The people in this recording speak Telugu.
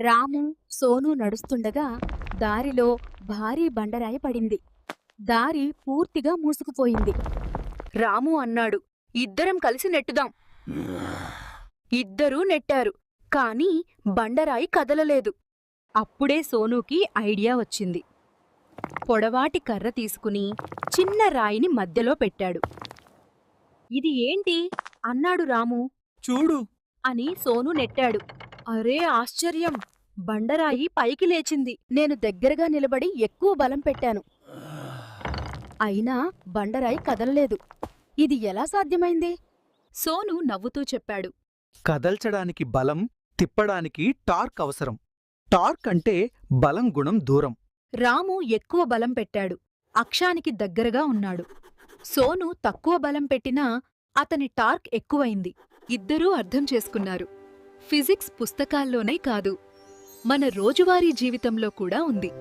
రాము, సోను నడుస్తుండగా దారిలో భారీ బండరాయి పడింది. దారి పూర్తిగా మూసుకుపోయింది. రాము అన్నాడు, ఇద్దరం కలిసి నెట్టుదాం. ఇద్దరూ నెట్టారు, కాని బండరాయి కదలలేదు. అప్పుడే సోనూకి ఐడియా వచ్చింది. పొడవాటి కర్ర తీసుకుని చిన్న రాయిని మధ్యలో పెట్టాడు. ఇది ఏంటి? అన్నాడు రాము. చూడు. అని సోను నెట్టాడు. అరే ఆశ్చర్యం! బండరాయి పైకి లేచింది. నేను దగ్గరగా నిలబడి ఎక్కువ బలం పెట్టాను. అయినా బండరాయి కదలలేదు. ఇది ఎలా సాధ్యమైంది? సోను నవ్వుతూ చెప్పాడు. కదల్చడానికి బలం, తిప్పడానికి టార్క్ అవసరం. టార్క్ అంటే బలం గుణం దూరం. రాము ఎక్కువ బలం పెట్టాడు. అక్షానికి దగ్గరగా ఉన్నాడు. సోను తక్కువ బలం పెట్టినా అతని టార్క్ ఎక్కువైంది. ఇద్దరూ అర్థం చేసుకున్నారు. ఫిజిక్స్ పుస్తకాల్లోనే కాదు, మన రోజువారీ జీవితంలో కూడా ఉంది.